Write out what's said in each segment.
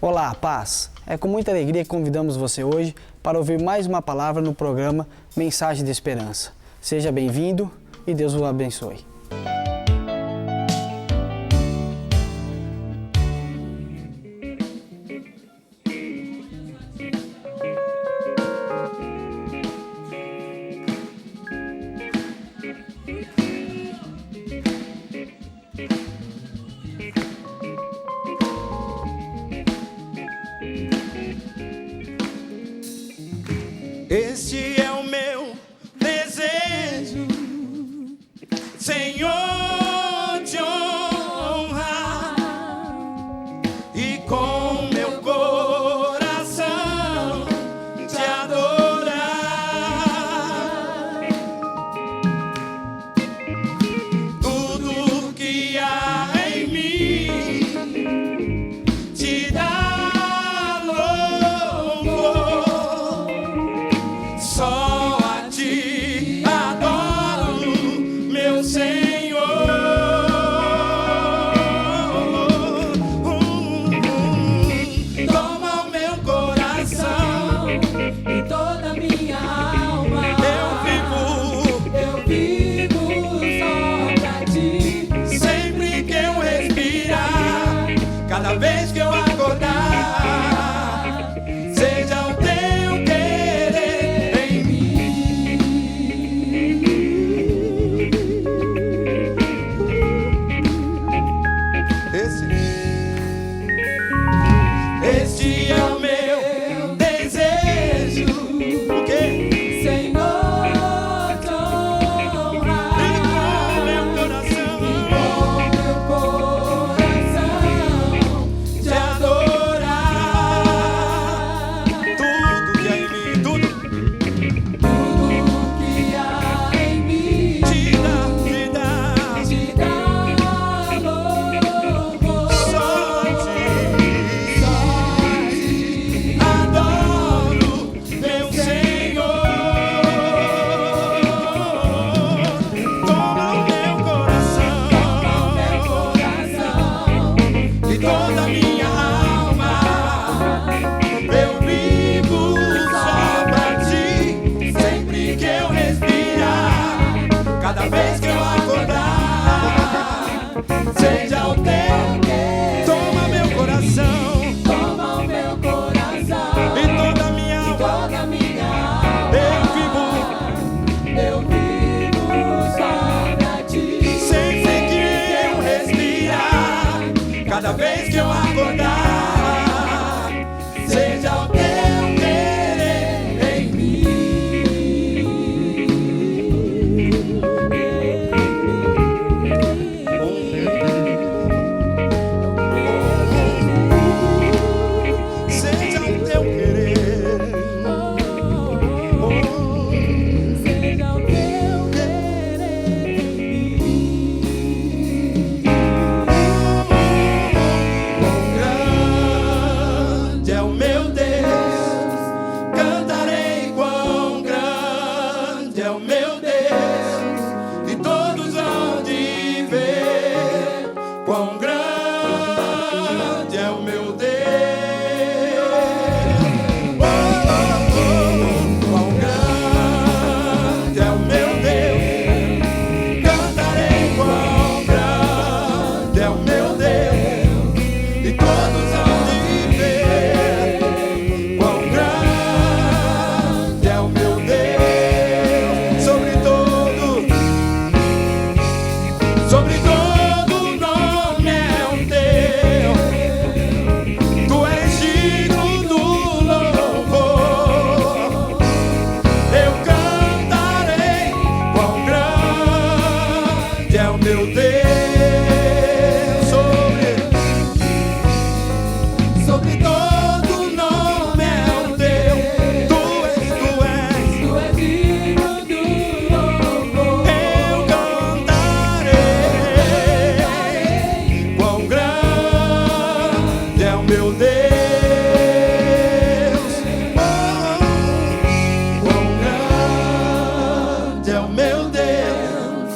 Olá, paz! É com muita alegria que convidamos você hoje para ouvir mais uma palavra no programa Mensagem de Esperança. Seja bem-vindo e Deus o abençoe. Este é o meu desejo, Senhor, te honrar e com meu coração te adorar. Tudo que há em mim te dá só a ti adoro, meu Senhor. Toma o meu coração e toda minha alma. Eu vivo só pra ti. sempre que eu respirar, cada vez que eu acordar, seja o teu querer em mim. Este é o meu desejo. O quê? Senhor, te honrar E com meu coração te adorar. adorar. Tudo que há em mim, tudo Tudo que há em mim te dá. te dá louvor. Só a ti Só a ti adoro, meu Senhor. Toma o meu coração e toda a minha alma. Eu vivo só pra ti, sempre que eu respirar, cada vez que eu acordar, seja o teu querer. Toma meu coração Toma o meu coração e toda a minha alma. toda minha alma. Eu vivo Eu vivo só pra ti. sempre que eu respirar, cada vez que eu acordar, seja o teu querer em mim. Seja o teu querer. Seja o teu querer em mim. Quão grande é o meu Deus, cantarei quão grande é o meu Deus, e todos hão de ver quão grande é o meu Deus. Quão grande é o meu Deus, cantarei quão grande é o meu Deus, e todos hão de ver quão grande é o meu Deus. Sobre todo nome é o teu. Tu és digno do louvor. Eu cantarei quão grande é o meu Deus. Sobre todo nome é o teu. Tu és. Tu és digno do louvor. Eu cantarei quão grande é o meu Deus. Quão grande é o meu Deus.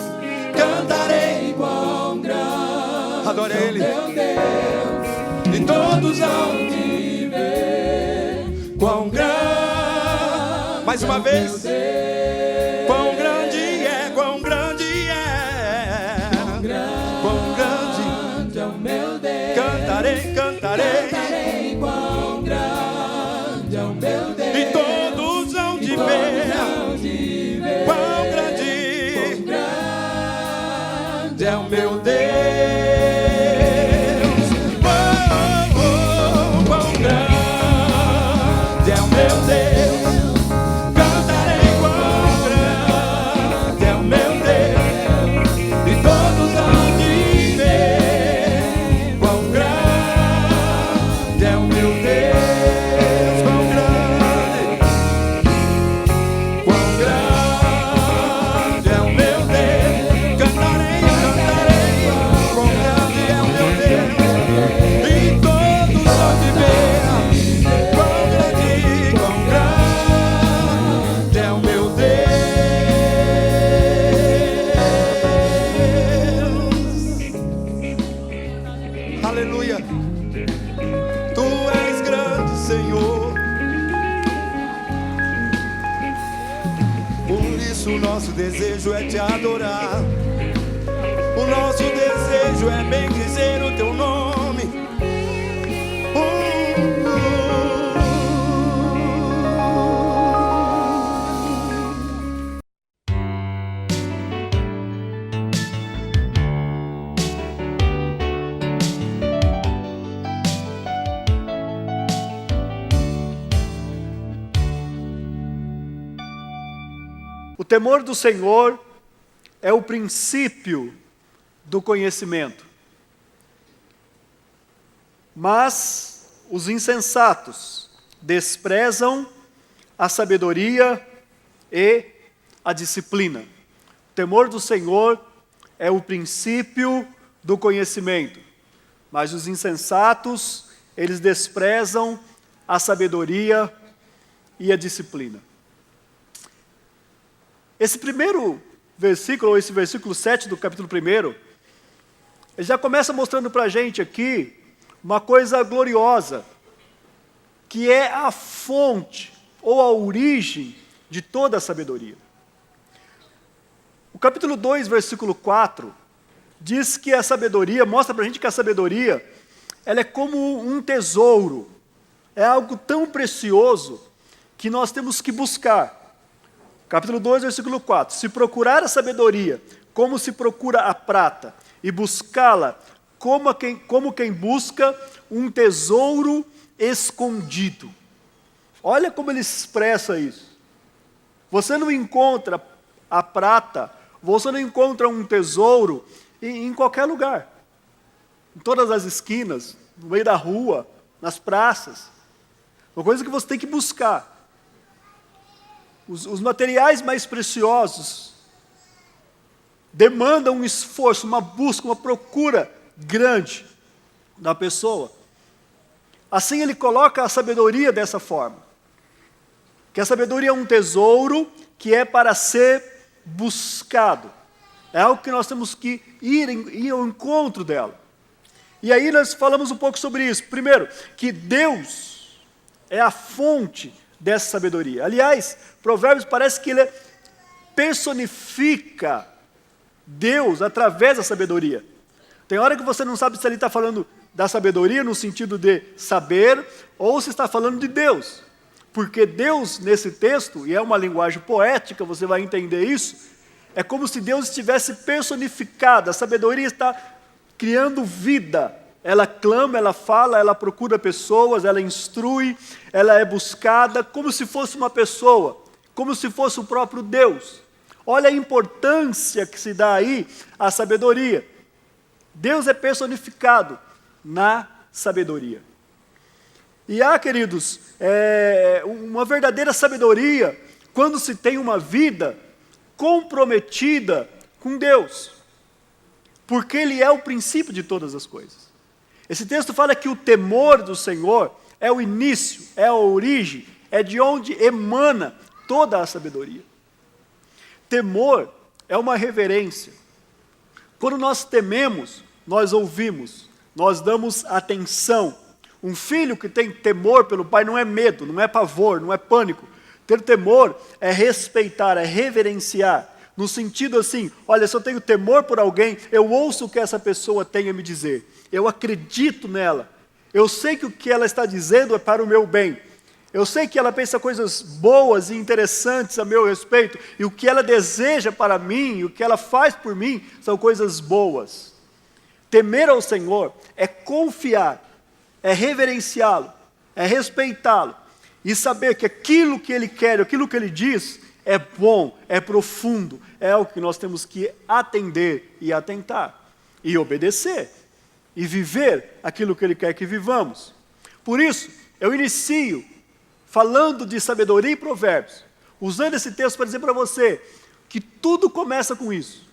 Cantarei quão grande. Adore Ele. Meu Deus, E todos hão de Mais uma vez. Quão grande é, quão grande é. Quão grande é o meu Deus. Cantarei, cantarei. Cantarei quão grande é o meu Deus. E todos hão de ver. Quão grande é o meu Deus. Oh, oh, oh, quão grande é o meu Deus. Cantarei quão grande é o meu Deus. E todos hão de ver. Quão grande é o meu Deus. Quão grande. Quão grande é o meu Deus. Cantarei, cantarei. Quão grande é o meu Deus. E todos hão de ver. Quão grande é o meu Deus. Aleluia. Tu és grande, Senhor. Por isso o nosso desejo é te adorar. O nosso desejo é bendizer o teu nome. O temor do Senhor é o princípio do conhecimento. Mas os insensatos desprezam a sabedoria e a disciplina. O temor do Senhor é o princípio do conhecimento. Mas os insensatos, eles desprezam a sabedoria e a disciplina. Esse primeiro versículo, ou esse versículo 7 do capítulo 1, ele já começa mostrando para a gente aqui uma coisa gloriosa, que é a fonte, ou a origem de toda a sabedoria. O capítulo 2, versículo 4, diz que a sabedoria, mostra para a gente que a sabedoria, ela é como um tesouro, é algo tão precioso, que nós temos que buscar. Capítulo 2, versículo 4. Se procurar a sabedoria, como se procura a prata, e buscá-la como quem busca um tesouro escondido. Olha como ele expressa isso. Você não encontra a prata, você não encontra um tesouro em qualquer lugar. Em todas as esquinas, no meio da rua, nas praças. Uma coisa que você tem que buscar. Os materiais mais preciosos demandam um esforço, uma busca, uma procura grande da pessoa. Assim ele coloca a sabedoria dessa forma. Que a sabedoria é um tesouro que é para ser buscado. É algo que nós temos que ir ao encontro dela. E aí nós falamos um pouco sobre isso. Primeiro, que Deus é a fonte dessa sabedoria. Aliás, Provérbios parece que ele personifica Deus através da sabedoria. Tem hora que você não sabe se ele está falando da sabedoria no sentido de saber, ou se está falando de Deus. Porque Deus, nesse texto, e é uma linguagem poética, você vai entender isso, é como se Deus estivesse personificado. A sabedoria está criando vida. Ela clama, ela fala, ela procura pessoas, ela instrui, ela é buscada como se fosse uma pessoa, como se fosse o próprio Deus. Olha a importância que se dá aí à sabedoria. Deus é personificado na sabedoria. E há, queridos, uma verdadeira sabedoria quando se tem uma vida comprometida com Deus, porque Ele é o princípio de todas as coisas. Esse texto fala que o temor do Senhor é o início, é a origem, é de onde emana toda a sabedoria. Temor é uma reverência. Quando nós tememos, nós ouvimos, nós damos atenção. Um filho que tem temor pelo pai não é medo, não é pavor, não é pânico. Ter temor é respeitar, é reverenciar. No sentido assim, olha, se eu tenho temor por alguém, eu ouço o que essa pessoa tem a me dizer. Eu acredito nela. Eu sei que o que ela está dizendo é para o meu bem. Eu sei que ela pensa coisas boas e interessantes a meu respeito. E o que ela deseja para mim, o que ela faz por mim, são coisas boas. Temer ao Senhor é confiar, é reverenciá-lo, é respeitá-lo. E saber que aquilo que Ele quer, aquilo que Ele diz, é bom, é profundo, é o que nós temos que atender e atentar, e obedecer, e viver aquilo que Ele quer que vivamos. Por isso, eu inicio falando de sabedoria e provérbios, usando esse texto para dizer para você que tudo começa com isso.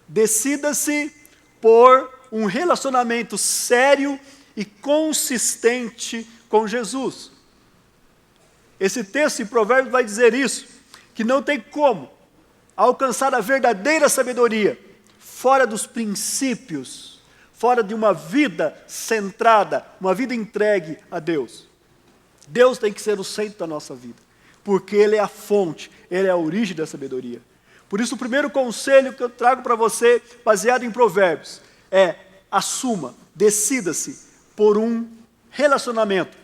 Decida-se por um relacionamento sério e consistente com Jesus. Esse texto em Provérbios vai dizer isso, que não tem como alcançar a verdadeira sabedoria fora dos princípios, fora de uma vida centrada, uma vida entregue a Deus. Deus tem que ser o centro da nossa vida, porque Ele é a fonte, Ele é a origem da sabedoria. Por isso, o primeiro conselho que eu trago para você, baseado em Provérbios, é: assuma, decida-se por um relacionamento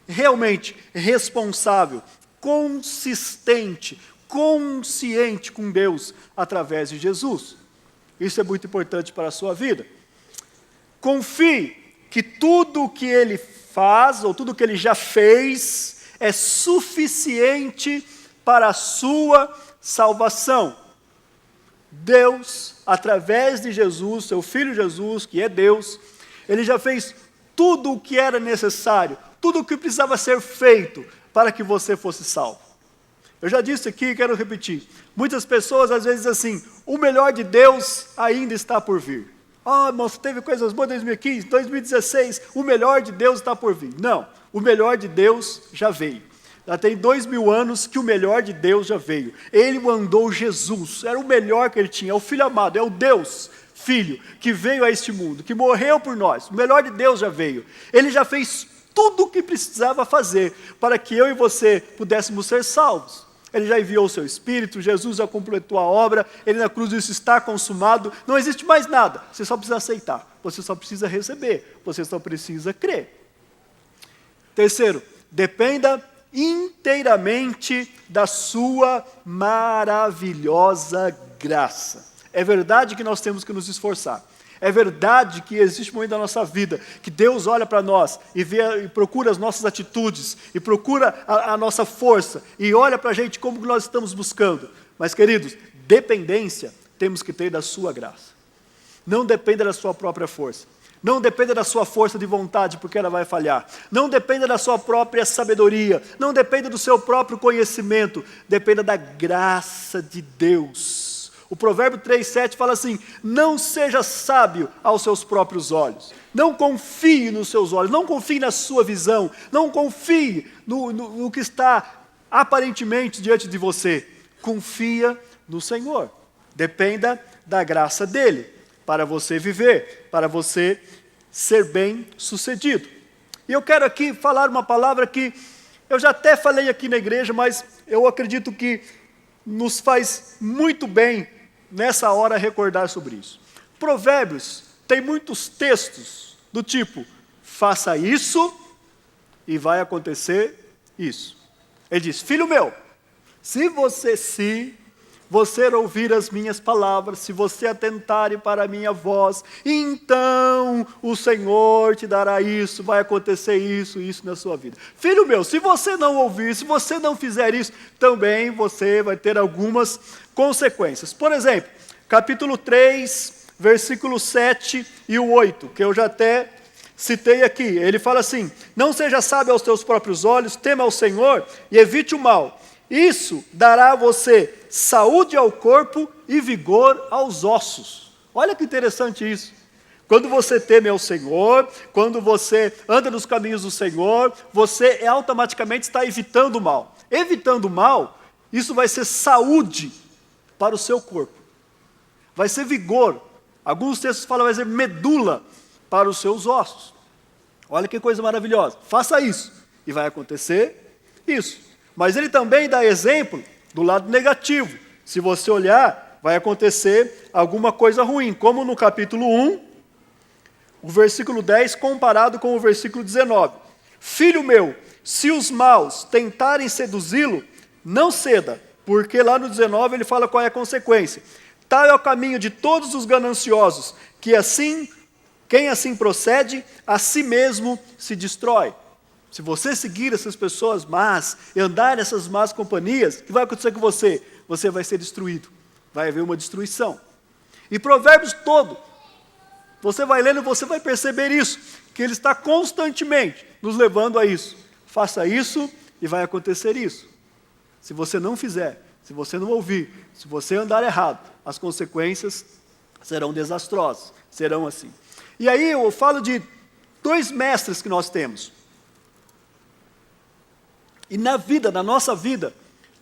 realmente responsável, consistente, consciente com Deus através de Jesus. Isso é muito importante para a sua vida. Confie que tudo o que Ele faz, ou tudo o que Ele já fez, é suficiente para a sua salvação. Deus, através de Jesus, seu Filho Jesus, que é Deus, Ele já fez tudo o que era necessário, tudo o que precisava ser feito para que você fosse salvo. Eu já disse aqui e quero repetir. Muitas pessoas às vezes dizem assim: o melhor de Deus ainda está por vir. Irmão, teve coisas boas em 2015, 2016, o melhor de Deus está por vir. Não, o melhor de Deus já veio. Já tem 2000 anos que o melhor de Deus já veio. Ele mandou Jesus, era o melhor que Ele tinha, é o Filho amado, é o Deus Filho que veio a este mundo, que morreu por nós. O melhor de Deus já veio. Ele já fez tudo o que precisava fazer para que eu e você pudéssemos ser salvos. Ele já enviou o seu Espírito, Jesus já completou a obra, Ele na cruz disse: está consumado, não existe mais nada, você só precisa aceitar, você só precisa receber, você só precisa crer. Terceiro, dependa inteiramente da sua maravilhosa graça. É verdade que nós temos que nos esforçar. É verdade que existe um momento da nossa vida que Deus olha para nós e vê, e procura as nossas atitudes, e procura a nossa força, e olha para a gente como que nós estamos buscando. Mas, queridos, dependência temos que ter da sua graça. Não dependa da sua própria força. Não dependa da sua força de vontade, porque ela vai falhar. Não dependa da sua própria sabedoria. Não dependa do seu próprio conhecimento. Dependa da graça de Deus. O Provérbio 3,7 fala assim: não seja sábio aos seus próprios olhos. Não confie nos seus olhos, não confie na sua visão, não confie no que está aparentemente diante de você. Confia no Senhor. Dependa da graça dEle, para você viver, para você ser bem sucedido. E eu quero aqui falar uma palavra que eu já até falei aqui na igreja, mas eu acredito que nos faz muito bem nessa hora recordar sobre isso. Provérbios tem muitos textos do tipo: faça isso e vai acontecer isso. Ele diz: filho meu, se você ouvir as minhas palavras, se você atentar para a minha voz, então o Senhor te dará isso, vai acontecer isso na sua vida. Filho meu, se você não ouvir, se você não fizer isso, também você vai ter algumas consequências. Por exemplo, capítulo 3, versículo 7 e o 8, que eu já até citei aqui. Ele fala assim: não seja sábio aos teus próprios olhos, tema ao Senhor e evite o mal. Isso dará a você saúde ao corpo e vigor aos ossos. Olha que interessante isso. Quando você teme ao Senhor, quando você anda nos caminhos do Senhor, você automaticamente está evitando o mal. Evitando o mal, isso vai ser saúde para o seu corpo. Vai ser vigor. Alguns textos falam vai ser medula para os seus ossos. Olha que coisa maravilhosa. Faça isso e vai acontecer isso. Mas ele também dá exemplo do lado negativo. Se você olhar, vai acontecer alguma coisa ruim, como no capítulo 1, o versículo 10 comparado com o versículo 19. Filho meu, se os maus tentarem seduzi-lo, não ceda, porque lá no 19 ele fala qual é a consequência. Tal é o caminho de todos os gananciosos, que assim, quem assim procede, a si mesmo se destrói. Se você seguir essas pessoas más e andar nessas más companhias, o que vai acontecer com você? Você vai ser destruído. Vai haver uma destruição. E Provérbios todo, você vai lendo, você vai perceber isso, que ele está constantemente nos levando a isso. Faça isso e vai acontecer isso. Se você não fizer, se você não ouvir, se você andar errado, as consequências serão desastrosas, serão assim. E aí eu falo de 2 mestres que nós temos. E na vida, na nossa vida,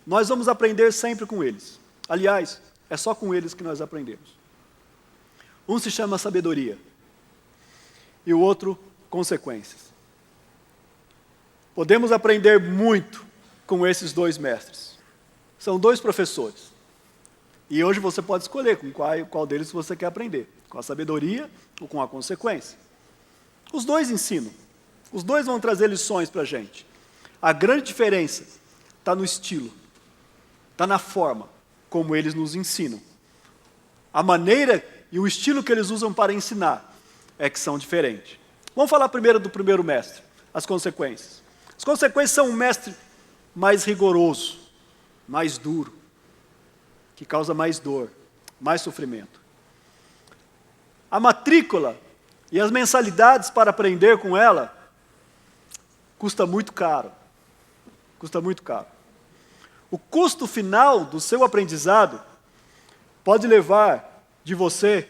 nós vamos aprender sempre com eles. Aliás, é só com eles que nós aprendemos. Um se chama sabedoria e o outro consequências. Podemos aprender muito com esses 2 mestres. São 2 professores. E hoje você pode escolher com qual deles você quer aprender. Com a sabedoria ou com a consequência. Os 2 ensinam. Os 2 vão trazer lições para a gente. A grande diferença está no estilo. Está na forma como eles nos ensinam. A maneira e o estilo que eles usam para ensinar é que são diferentes. Vamos falar primeiro do primeiro mestre, as consequências. As consequências são um mestre mais rigoroso, mais duro, que causa mais dor, mais sofrimento. A matrícula e as mensalidades para aprender com ela custa muito caro. Custa muito caro. O custo final do seu aprendizado pode levar de você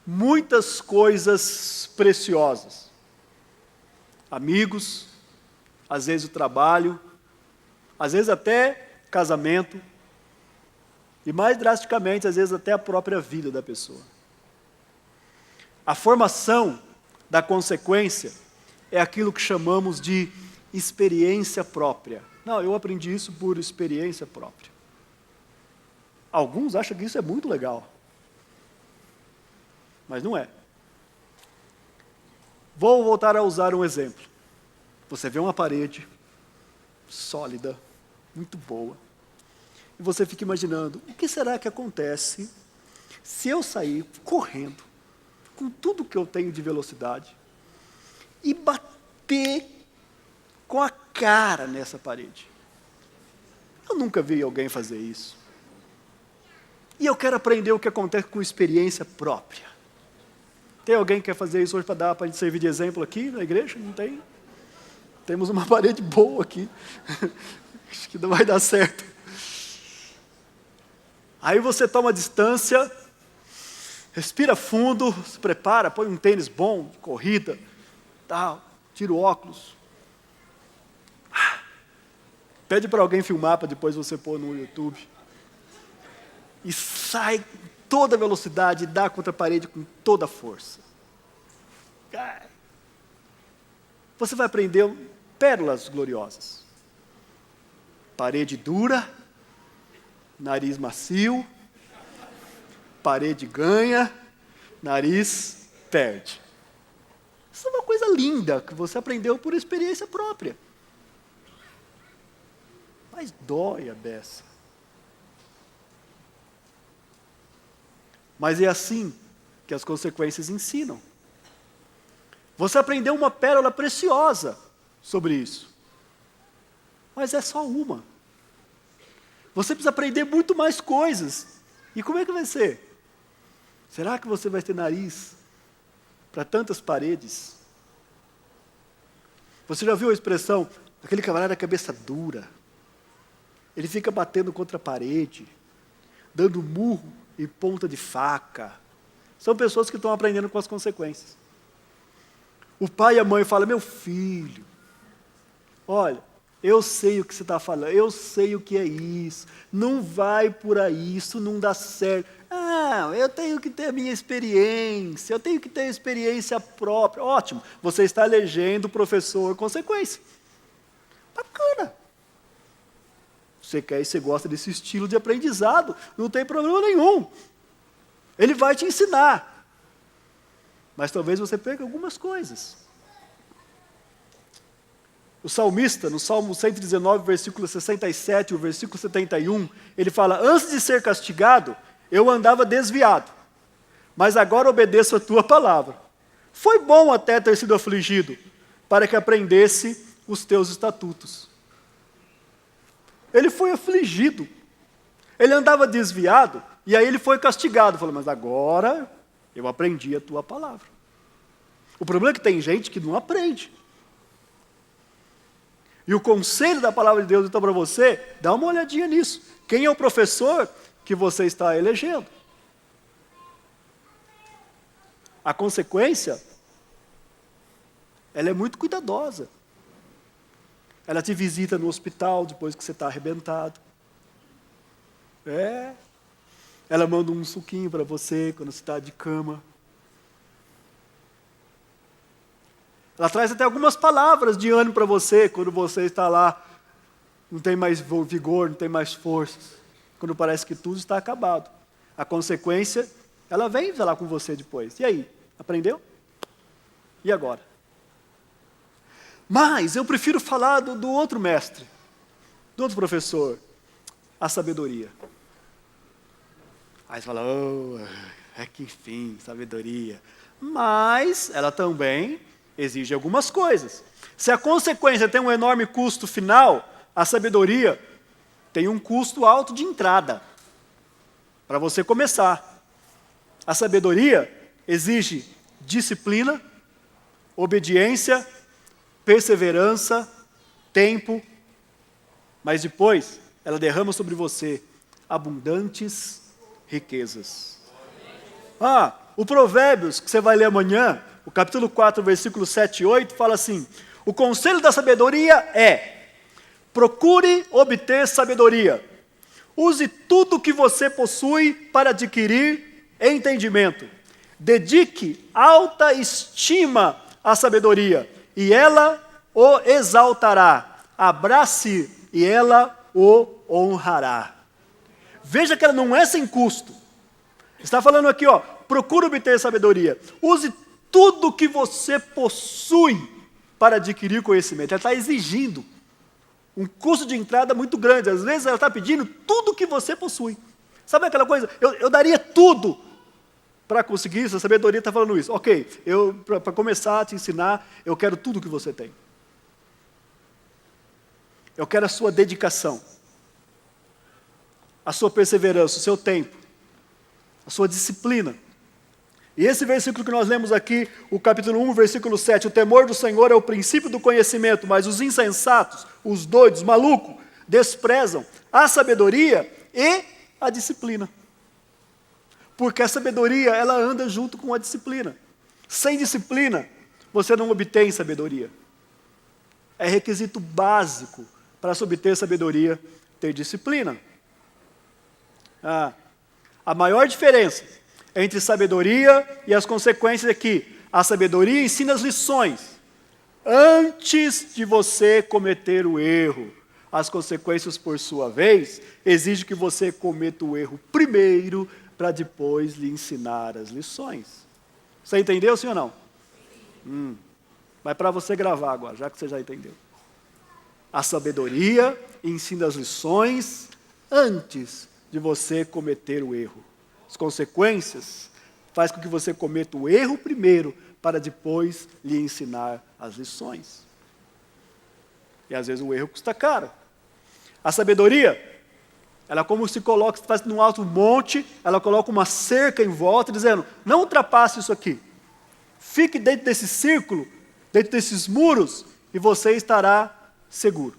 muitas coisas preciosas. Amigos, às vezes o trabalho, às vezes até casamento, e mais drasticamente, às vezes até a própria vida da pessoa. A formação da consequência é aquilo que chamamos de experiência própria. Não, eu aprendi isso por experiência própria. Alguns acham que isso é muito legal. Mas não é. Vou voltar a usar um exemplo. Você vê uma parede sólida, muito boa, e você fica imaginando, o que será que acontece se eu sair correndo, com tudo que eu tenho de velocidade, e bater com a cara nessa parede? Eu nunca vi alguém fazer isso. E eu quero aprender o que acontece com experiência própria. Tem alguém que quer fazer isso hoje para a gente servir de exemplo aqui na igreja? Não tem? Temos uma parede boa aqui. Acho que não vai dar certo. Aí você toma distância, respira fundo, se prepara, põe um tênis bom, de corrida, tal, tira o óculos. Pede para alguém filmar para depois você pôr no YouTube. E sai com toda a velocidade e dá contra a parede com toda a força. Você vai aprender pérolas gloriosas. Parede dura, nariz macio, parede ganha, nariz perde. Isso é uma coisa linda que você aprendeu por experiência própria. Mas dói a beça. Mas é assim que as consequências ensinam. Você aprendeu uma pérola preciosa sobre isso. Mas é só uma. Você precisa aprender muito mais coisas. E como é que vai ser? Será que você vai ter nariz para tantas paredes? Você já viu a expressão, aquele camarada cabeça dura? Ele fica batendo contra a parede, dando murro e ponta de faca. São pessoas que estão aprendendo com as consequências. O pai e a mãe falam, meu filho, olha, eu sei o que você está falando, eu sei o que é isso, não vai por aí, isso não dá certo. Ah, eu tenho que ter a minha experiência, eu tenho que ter a experiência própria. Ótimo, você está elegendo o professor consequência. Bacana. Você quer e você gosta desse estilo de aprendizado, não tem problema nenhum. Ele vai te ensinar. Mas talvez você perca algumas coisas. O salmista, no Salmo 119, versículo 67, o versículo 71, ele fala: antes de ser castigado, eu andava desviado, mas agora obedeço a tua palavra. Foi bom até ter sido afligido, para que aprendesse os teus estatutos. Ele foi afligido. Ele andava desviado, e aí ele foi castigado. Falou, mas agora eu aprendi a tua palavra. O problema é que tem gente que não aprende. E o conselho da palavra de Deus então para você, dá uma olhadinha nisso. Quem é o professor que você está elegendo? A consequência, ela é muito cuidadosa. Ela te visita no hospital depois que você está arrebentado. Ela manda um suquinho para você quando você está de cama. Ela traz até algumas palavras de ânimo para você quando você está lá, não tem mais vigor, não tem mais forças. Quando parece que tudo está acabado. A consequência, ela vem falar com você depois. E aí, aprendeu? E agora? Mas eu prefiro falar do outro mestre, do outro professor, a sabedoria. Aí você fala, que enfim, sabedoria. Mas ela também exige algumas coisas. Se a consequência tem um enorme custo final, a sabedoria tem um custo alto de entrada, para você começar. A sabedoria exige disciplina, obediência, perseverança, tempo, mas depois ela derrama sobre você abundantes riquezas. O Provérbios, que você vai ler amanhã, o capítulo 4, versículos 7 e 8, fala assim: o conselho da sabedoria é: procure obter sabedoria. Use tudo que você possui para adquirir entendimento. Dedique alta estima à sabedoria, e ela o exaltará. Abrace, e ela o honrará. Veja que ela não é sem custo. Está falando aqui, procure obter sabedoria. Use tudo que você possui para adquirir conhecimento. Ela está exigindo um custo de entrada muito grande. Às vezes ela está pedindo tudo que você possui. Sabe aquela coisa? Eu daria tudo para conseguir isso. A sabedoria está falando isso. Ok, para começar a te ensinar, eu quero tudo que você tem. Eu quero a sua dedicação, a sua perseverança, o seu tempo, a sua disciplina. E esse versículo que nós lemos aqui, o capítulo 1, versículo 7, o temor do Senhor é o princípio do conhecimento, mas os insensatos, os doidos, malucos, desprezam a sabedoria e a disciplina. Porque a sabedoria, ela anda junto com a disciplina. Sem disciplina, você não obtém sabedoria. É requisito básico para se obter sabedoria, ter disciplina. A maior diferença entre sabedoria e as consequências é que a sabedoria ensina as lições antes de você cometer o erro. As consequências, por sua vez, exigem que você cometa o erro primeiro para depois lhe ensinar as lições. Você entendeu, sim ou não? Mas para você gravar agora, já que você já entendeu. A sabedoria ensina as lições antes de você cometer o erro. As consequências faz com que você cometa o erro primeiro para depois lhe ensinar as lições. E às vezes o erro custa caro. A sabedoria, ela como se coloca, se faz num alto monte, ela coloca uma cerca em volta, dizendo, não ultrapasse isso aqui. Fique dentro desse círculo, dentro desses muros, e você estará seguro.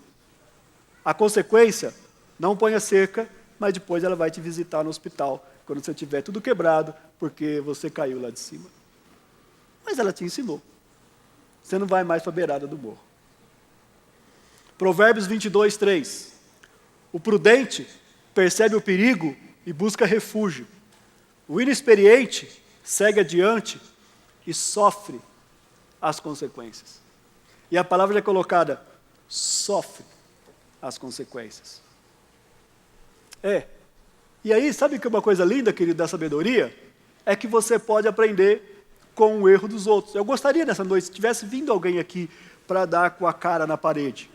A consequência, não ponha cerca, mas depois ela vai te visitar no hospital, quando você tiver tudo quebrado, porque você caiu lá de cima. Mas ela te ensinou. Você não vai mais para a beirada do morro. Provérbios 22, 3. O prudente percebe o perigo e busca refúgio. O inexperiente segue adiante e sofre as consequências. E a palavra é colocada, sofre as consequências. E aí, sabe que uma coisa linda, querido, da sabedoria? É que você pode aprender com o erro dos outros. Eu gostaria nessa noite, se tivesse vindo alguém aqui para dar com a cara na parede.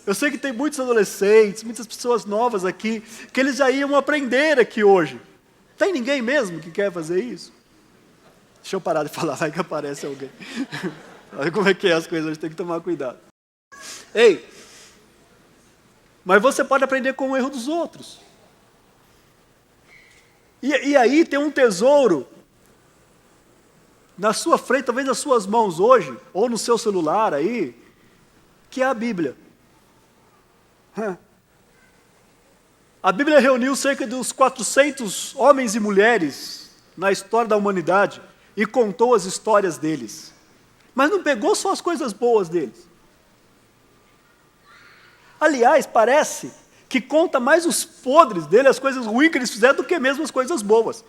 Eu sei que tem muitos adolescentes, muitas pessoas novas aqui, que eles já iam aprender aqui hoje. Tem ninguém mesmo que quer fazer isso? Deixa eu parar de falar, vai que aparece alguém. Olha como é que é as coisas, a gente tem que tomar cuidado. Ei, mas você pode aprender com o erro dos outros. E aí tem um tesouro na sua frente, talvez nas suas mãos hoje, ou no seu celular aí, que é a Bíblia. A Bíblia reuniu cerca de uns 400 homens e mulheres na história da humanidade e contou as histórias deles. Mas não pegou só as coisas boas deles. Aliás, parece que conta mais os podres dele, as coisas ruins que eles fizeram, do que mesmo as coisas boas.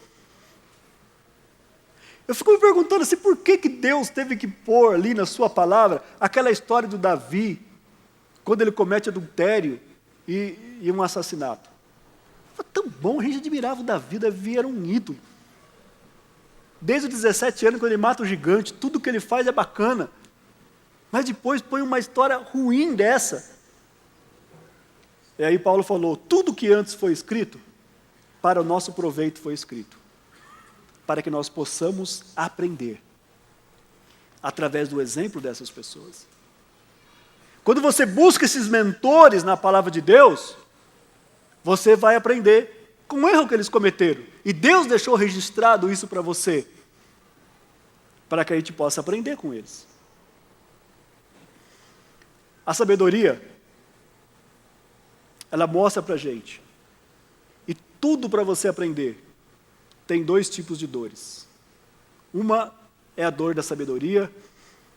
Eu fico me perguntando assim, por que Deus teve que pôr ali na sua palavra aquela história do Davi, quando ele comete adultério e um assassinato. Foi tão bom, a gente admirava o Davi era um ídolo. Desde os 17 anos, quando ele mata o gigante, tudo que ele faz é bacana. Mas depois põe uma história ruim dessa. E aí Paulo falou, tudo que antes foi escrito, para o nosso proveito foi escrito. Para que nós possamos aprender, através do exemplo dessas pessoas. Quando você busca esses mentores na palavra de Deus, você vai aprender com o erro que eles cometeram. E Deus deixou registrado isso para você, para que a gente possa aprender com eles. A sabedoria, ela mostra para a gente, e tudo para você aprender, tem 2 tipos de dores. Uma é a dor da sabedoria,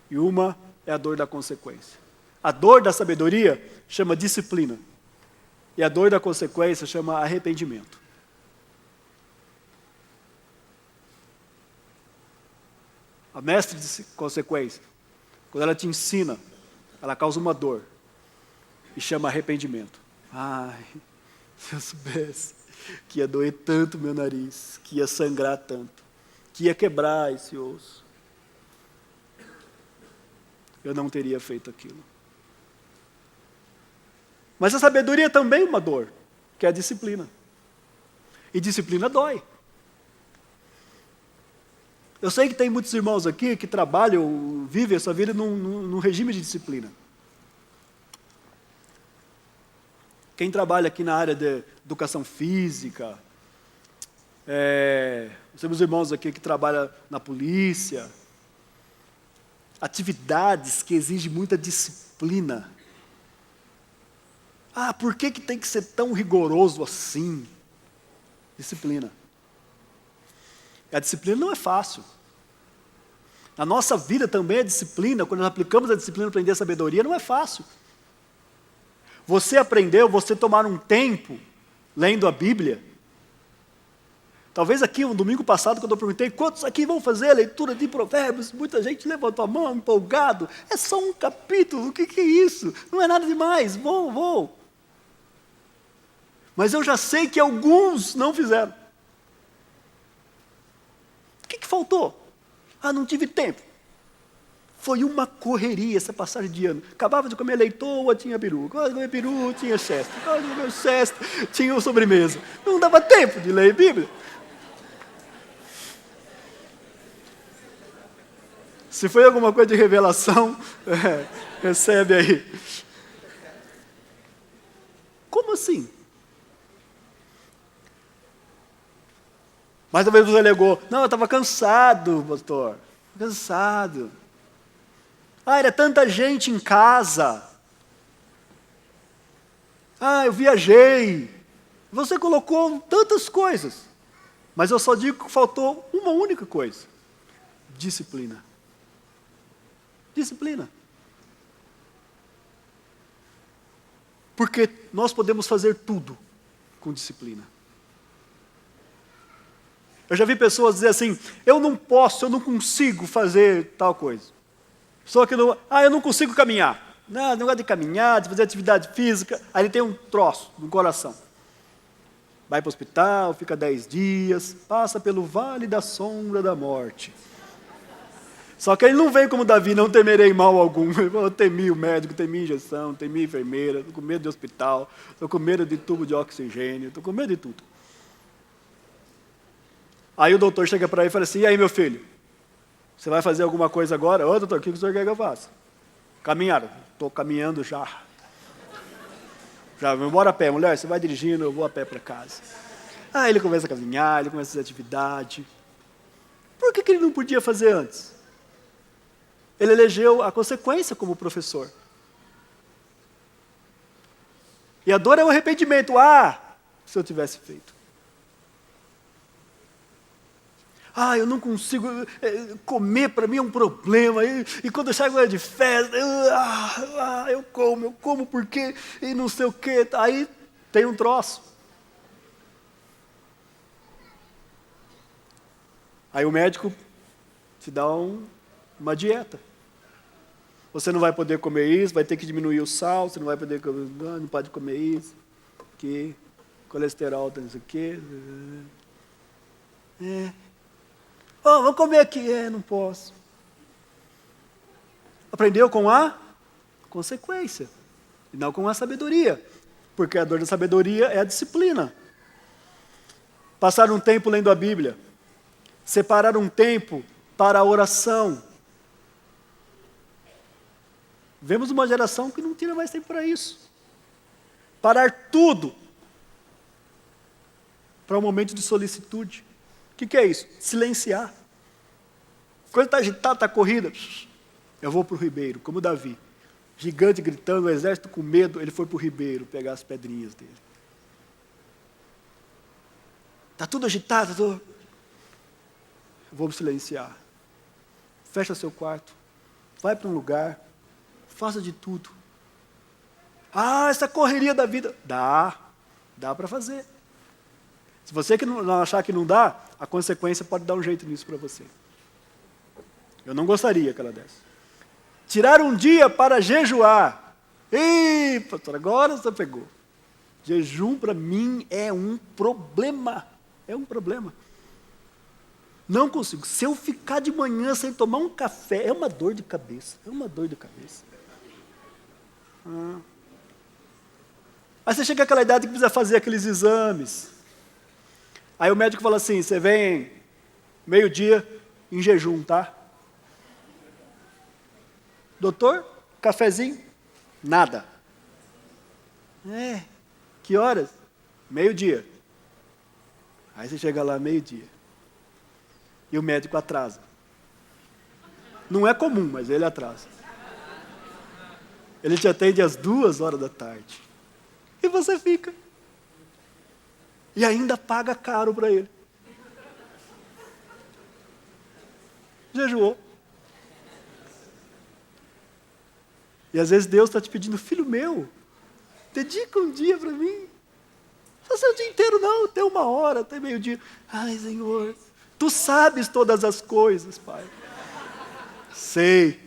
e uma é a dor da consequência. A dor da sabedoria chama disciplina, e a dor da consequência chama arrependimento. A mestre de consequência, quando ela te ensina, ela causa uma dor, e chama arrependimento. Ai, se eu soubesse que ia doer tanto meu nariz, que ia sangrar tanto, que ia quebrar esse osso, eu não teria feito aquilo. Mas a sabedoria é também uma dor, que é a disciplina. E disciplina dói. Eu sei que tem muitos irmãos aqui que trabalham, vivem a sua vida num regime de disciplina. Quem trabalha aqui na área de educação física, temos irmãos aqui que trabalham na polícia, atividades que exigem muita disciplina. Ah, por que tem que ser tão rigoroso assim? Disciplina. A disciplina não é fácil. Na nossa vida também a disciplina, quando nós aplicamos a disciplina para aprender a sabedoria, não é fácil. Você aprendeu, você tomar um tempo lendo a Bíblia. Talvez aqui, um domingo passado, quando eu perguntei, quantos aqui vão fazer a leitura de Provérbios? Muita gente levantou a mão, empolgado. É só um capítulo, o que é isso? Não é nada demais, vou. Mas eu já sei que alguns não fizeram. O que faltou? Ah, não tive tempo. Foi uma correria essa passagem de ano. Acabava de comer leitoa, tinha peru. Acabava de comer peru, tinha cesto. Acabava de comer cesto, tinha sobremesa. Não dava tempo de ler a Bíblia. Se foi alguma coisa de revelação, recebe aí. Como assim? Mas talvez você alegou, não, eu estava cansado, pastor. Cansado. Ah, era tanta gente em casa. Ah, eu viajei. Você colocou tantas coisas. Mas eu só digo que faltou uma única coisa. Disciplina. Disciplina. Porque nós podemos fazer tudo com disciplina. Eu já vi pessoas dizer assim, eu não consigo fazer tal coisa. Só que eu não consigo caminhar. Não gosto de caminhar, de fazer atividade física. Aí ele tem um troço no coração. Vai para o hospital, fica 10 dias, passa pelo vale da sombra da morte. Só que ele não vem como Davi, não temerei mal algum. Eu temi o médico, temi injeção, temi enfermeira, estou com medo de hospital, estou com medo de tubo de oxigênio, estou com medo de tudo. Aí o doutor chega para ele e fala assim, e aí meu filho, você vai fazer alguma coisa agora? Ô doutor, o que o senhor quer que eu faça? Caminhar, estou caminhando já. Já, vou embora a pé, mulher, você vai dirigindo, eu vou a pé para casa. Aí ele começa a caminhar, ele começa a fazer atividade. Por que ele não podia fazer antes? Ele elegeu a consequência como professor. E a dor é o arrependimento. Se eu tivesse feito. Eu não consigo comer, para mim é um problema. E quando eu chego de festa, eu como porque e não sei o quê. Aí tem um troço. Aí o médico te dá uma dieta. Você não vai poder comer isso, vai ter que diminuir o sal, você não vai poder comer, não pode comer isso, que colesterol, não sei o quê. Vamos comer aqui. Não posso. Aprendeu com a consequência, e não com a sabedoria. Porque a dor da sabedoria é a disciplina. Passar um tempo lendo a Bíblia. Separar um tempo para a oração. Vemos uma geração que não tira mais tempo para isso. Parar tudo para um momento de solicitude. O que é isso? Silenciar. Quando está agitado, está corrida, eu vou para o ribeiro, como Davi. Gigante gritando, o exército com medo, ele foi para o ribeiro pegar as pedrinhas dele. Está tudo agitado, eu vou me silenciar. Fecha seu quarto, vai para um lugar, faça de tudo. Essa correria da vida. Dá para fazer. Se você que não achar que não dá, a consequência pode dar um jeito nisso para você. Eu não gostaria que ela desse. Tirar um dia para jejuar. Ei, pastor, agora você pegou. Jejum para mim é um problema. É um problema. Não consigo. Se eu ficar de manhã sem tomar um café, é uma dor de cabeça. É uma dor de cabeça. Aí você chega àquela idade que precisa fazer aqueles exames. Aí o médico fala assim, você vem meio-dia em jejum, tá? Doutor, cafezinho? Nada. Que horas? Meio-dia. Aí você chega lá meio-dia. E o médico atrasa. Não é comum, mas ele atrasa. Ele te atende às 2h da tarde. E você fica. E ainda paga caro para ele. Jejuou. E às vezes Deus está te pedindo, filho meu, dedica um dia para mim. Fazer o dia inteiro não, até 1h, até meio-dia. Ai, Senhor, Tu sabes todas as coisas, Pai. Sei.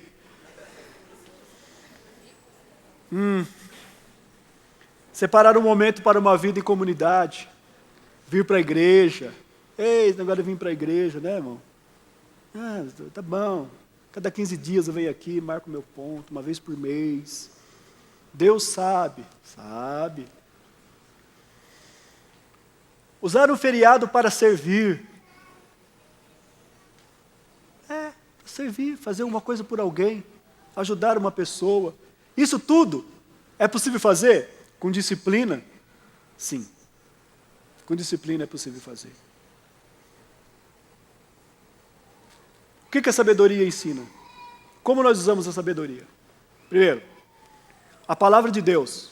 Separar um momento para uma vida em comunidade. Vir para a igreja. Ei, esse negócio de vir para a igreja, né, irmão? Tá bom. Cada 15 dias eu venho aqui, marco meu ponto, uma vez por mês. Deus sabe. Usar um feriado para servir. Servir, fazer uma coisa por alguém, ajudar uma pessoa. Isso tudo é possível fazer com disciplina? Sim. Com disciplina é possível fazer. O que a sabedoria ensina? Como nós usamos a sabedoria? Primeiro, a palavra de Deus,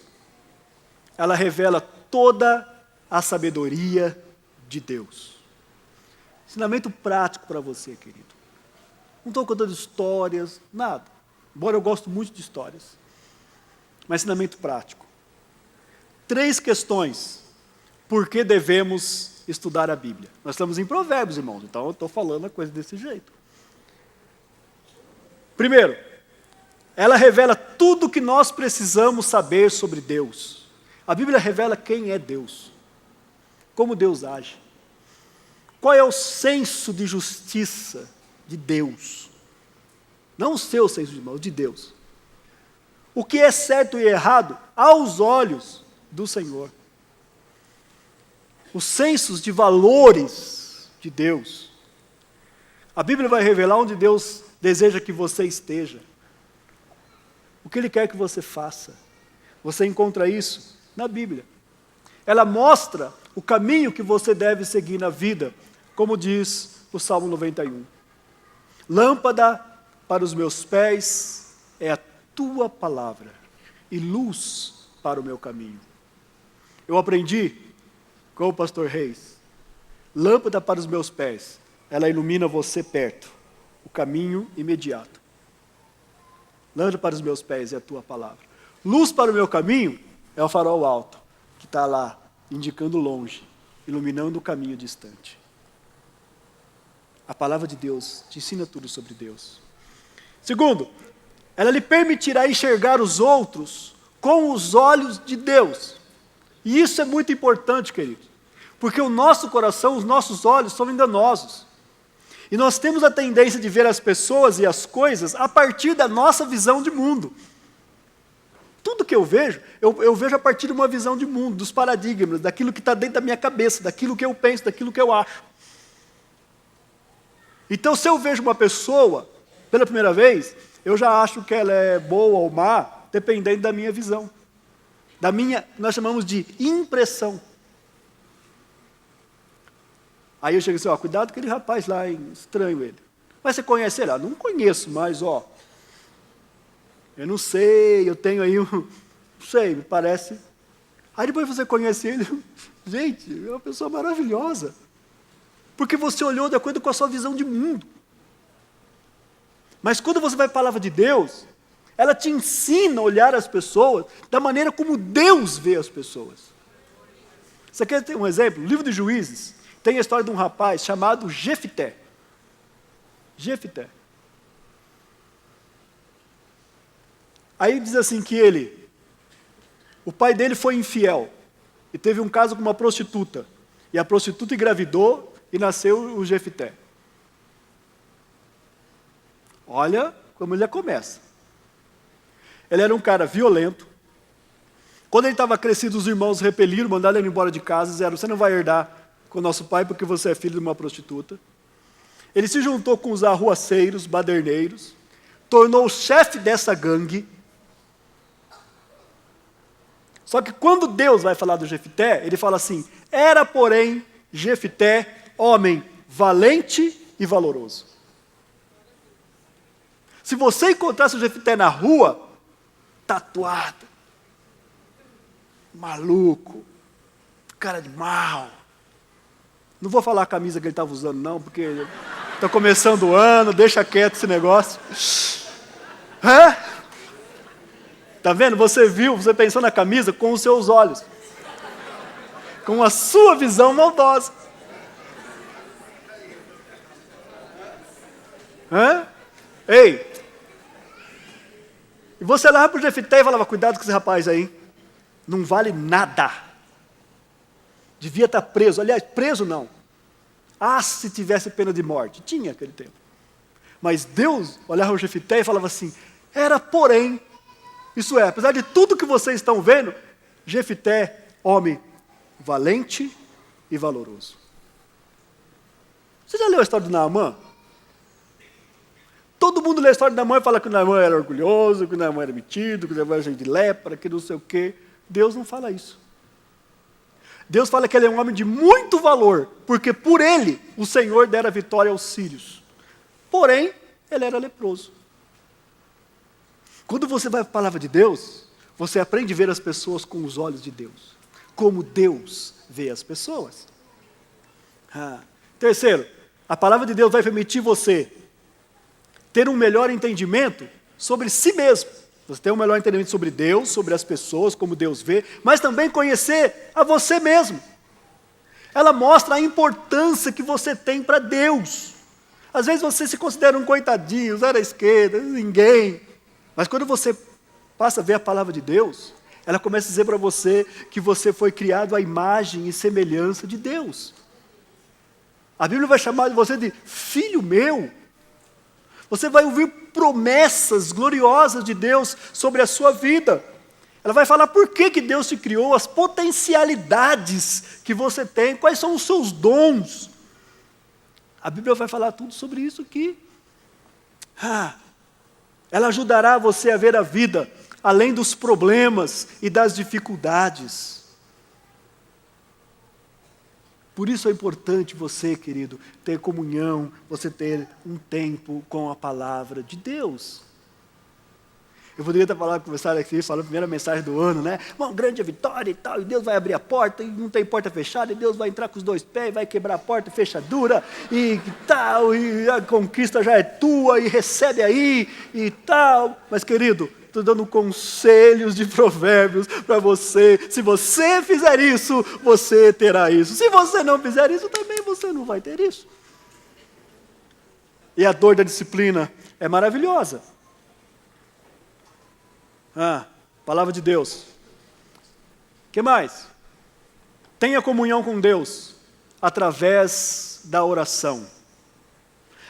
ela revela toda a sabedoria de Deus. Ensinamento prático para você, querido. Não estou contando histórias, nada. Embora eu gosto muito de histórias. Mas ensinamento prático. 3 questões. Por que devemos estudar a Bíblia? Nós estamos em Provérbios, irmãos, então eu estou falando a coisa desse jeito. Primeiro, ela revela tudo o que nós precisamos saber sobre Deus. A Bíblia revela quem é Deus. como Deus age. Qual é o senso de justiça de Deus? Não o seu senso de mal, o de Deus. O que é certo e errado aos olhos do Senhor. Os sensos de valores de Deus. A Bíblia vai revelar onde Deus deseja que você esteja. O que Ele quer que você faça. Você encontra isso na Bíblia. Ela mostra o caminho que você deve seguir na vida, como diz o Salmo 91. Lâmpada para os meus pés é a tua palavra e luz para o meu caminho. Eu aprendi com o pastor Reis. Lâmpada para os meus pés, ela ilumina você perto, o caminho imediato. Lâmpada para os meus pés é a tua palavra. Luz para o meu caminho é o farol alto, que está lá, indicando longe, iluminando o caminho distante. A palavra de Deus te ensina tudo sobre Deus. Segundo, ela lhe permitirá enxergar os outros com os olhos de Deus. E isso é muito importante, queridos, porque o nosso coração, os nossos olhos são enganosos. E nós temos a tendência de ver as pessoas e as coisas a partir da nossa visão de mundo. Tudo que eu vejo a partir de uma visão de mundo, dos paradigmas, daquilo que está dentro da minha cabeça, daquilo que eu penso, daquilo que eu acho. Então, se eu vejo uma pessoa pela primeira vez, eu já acho que ela é boa ou má, dependendo da minha visão. Da minha, nós chamamos de impressão. Aí eu chego assim, cuidado com aquele rapaz lá, hein? Estranho ele. Mas você conhece ele? Não conheço, mas eu não sei, eu tenho aí não sei, me parece. Aí depois você conhece ele, gente, é uma pessoa maravilhosa. Porque você olhou de acordo com a sua visão de mundo. Mas quando você vai para a palavra de Deus, ela te ensina a olhar as pessoas da maneira como Deus vê as pessoas. Você quer ter um exemplo? No livro de Juízes, tem a história de um rapaz chamado Jefté. Jefté. Aí diz assim que o pai dele foi infiel, e teve um caso com uma prostituta, e a prostituta engravidou, e nasceu o Jefté. Olha como ele já começa. Ele era um cara violento. Quando ele estava crescido, os irmãos repeliram, mandaram ele embora de casa, disseram, você não vai herdar com o nosso pai porque você é filho de uma prostituta. Ele se juntou com os arruaceiros, baderneiros, tornou o chefe dessa gangue. Só que quando Deus vai falar do Jefté, ele fala assim, era porém Jefté homem valente e valoroso. Se você encontrasse o Jefté na rua, tatuado, maluco, cara de mal. Não vou falar a camisa que ele estava usando não, porque está começando o ano, deixa quieto esse negócio. Está vendo? Você pensou na camisa com os seus olhos. Com a sua visão maldosa. Ei! E você olhava para o Jefté e falava, cuidado com esse rapaz aí, não vale nada. Devia estar preso. Aliás, preso não. Se tivesse pena de morte. Tinha aquele tempo. Mas Deus olhava para o Jefté e falava assim, era porém, isso é, apesar de tudo que vocês estão vendo, Jefté, homem valente e valoroso. Você já leu a história de Naamã? Todo mundo lê a história de Naamã e fala que o Naamã era orgulhoso, que o Naamã era metido, que o Naamã era cheio de lepra, que não sei o quê. Deus não fala isso. Deus fala que ele é um homem de muito valor, porque por ele o Senhor dera vitória aos sírios. Porém, ele era leproso. Quando você vai para a palavra de Deus, você aprende a ver as pessoas com os olhos de Deus. Como Deus vê as pessoas. Terceiro, a palavra de Deus vai permitir você ter um melhor entendimento sobre si mesmo. Você tem um melhor entendimento sobre Deus, sobre as pessoas, como Deus vê, mas também conhecer a você mesmo. Ela mostra a importância que você tem para Deus. Às vezes você se considera um coitadinho, zero à esquerda, ninguém. Mas quando você passa a ver a palavra de Deus, Ela começa a dizer para você que você foi criado à imagem e semelhança de Deus. A Bíblia vai chamar você de filho meu. Você vai ouvir promessas gloriosas de Deus sobre a sua vida. Ela vai falar por que Deus te criou, as potencialidades que você tem, quais são os seus dons. A Bíblia vai falar tudo sobre isso aqui. Ela ajudará você a ver a vida além dos problemas e das dificuldades. Por isso é importante você, querido, ter comunhão, você ter um tempo com a palavra de Deus. Eu poderia estar falando, conversando aqui, falando a primeira mensagem do ano, né? Uma grande vitória e tal, e Deus vai abrir a porta, e não tem porta fechada, e Deus vai entrar com os dois pés, vai quebrar a porta, fechadura, e tal, e a conquista já é tua, e recebe aí, e tal. Mas, querido, estou dando conselhos de provérbios para você. Se você fizer isso, você terá isso. Se você não fizer isso, também você não vai ter isso. E a dor da disciplina é maravilhosa. Palavra de Deus. O que mais? Tenha comunhão com Deus através da oração.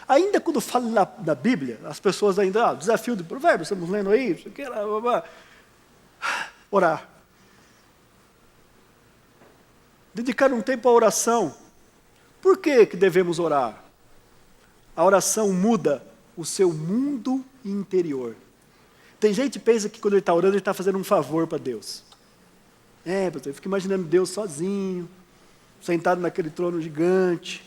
Ainda quando fala na Bíblia, as pessoas ainda, desafio de provérbios, estamos lendo aí, isso aqui, orar. Dedicar um tempo à oração. Por que devemos orar? A oração muda o seu mundo interior. Tem gente que pensa que quando ele está orando, ele está fazendo um favor para Deus. Eu fico imaginando Deus sozinho, sentado naquele trono gigante,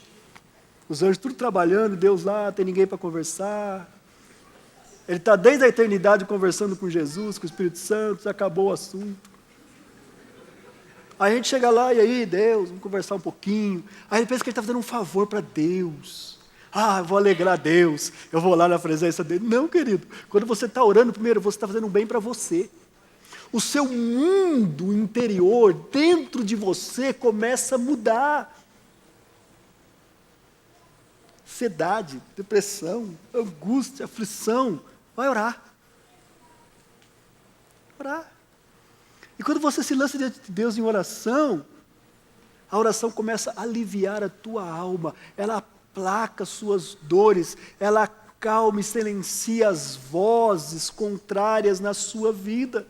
os anjos tudo trabalhando, Deus lá, tem ninguém para conversar. Ele está desde a eternidade conversando com Jesus, com o Espírito Santo, acabou o assunto. Aí a gente chega lá, e aí, Deus, vamos conversar um pouquinho. Aí ele pensa que ele está fazendo um favor para Deus. Eu vou alegrar Deus, eu vou lá na presença dele. Não, querido, quando você está orando, primeiro, você está fazendo um bem para você. O seu mundo interior, dentro de você, começa a mudar. Ansiedade, depressão, angústia, aflição, vai orar. Orar. E quando você se lança diante de Deus em oração, a oração começa a aliviar a tua alma, ela aplaca suas dores, ela acalma e silencia as vozes contrárias na sua vida.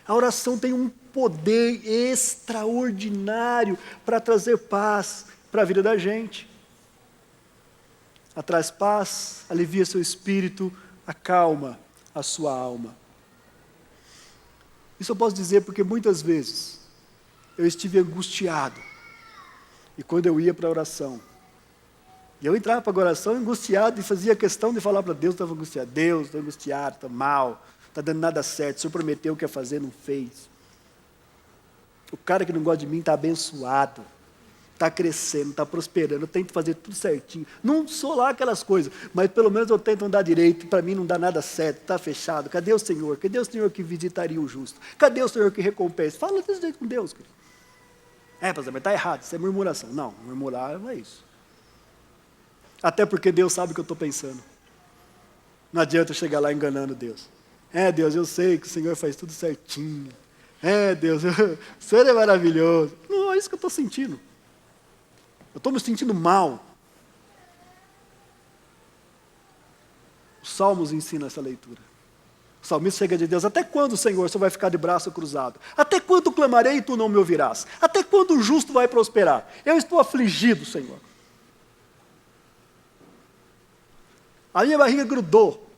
A oração tem um poder extraordinário para trazer paz para a vida da gente. Ela traz paz, alivia seu espírito, acalma a sua alma. Isso eu posso dizer porque muitas vezes eu estive angustiado. E quando eu ia para a oração, eu entrava para a oração angustiado e fazia questão de falar para Deus, estava angustiado. Deus, estou angustiado, estou mal, não está dando nada certo, o Senhor prometeu que ia fazer, não fez. O cara que não gosta de mim está abençoado, está crescendo, está prosperando, eu tento fazer tudo certinho. Não sou lá aquelas coisas, mas pelo menos eu tento andar direito, para mim não dá nada certo, está fechado. Cadê o Senhor? Cadê o Senhor que visitaria o justo? Cadê o Senhor que recompensa? Fala desse jeito com Deus, querido. Pastor, mas está errado, isso é murmuração. Não, murmurar não é isso. Até porque Deus sabe o que eu estou pensando. Não adianta eu chegar lá enganando Deus. Deus, eu sei que o Senhor faz tudo certinho. Deus, o Senhor é maravilhoso. Não, é isso que eu estou sentindo. Eu estou me sentindo mal. Os Salmos ensinam essa leitura. O salmista chega de Deus: até quando, Senhor, você vai ficar de braço cruzado? Até quando clamarei e tu não me ouvirás? Até quando o justo vai prosperar? Eu estou afligido, Senhor. A minha barriga grudou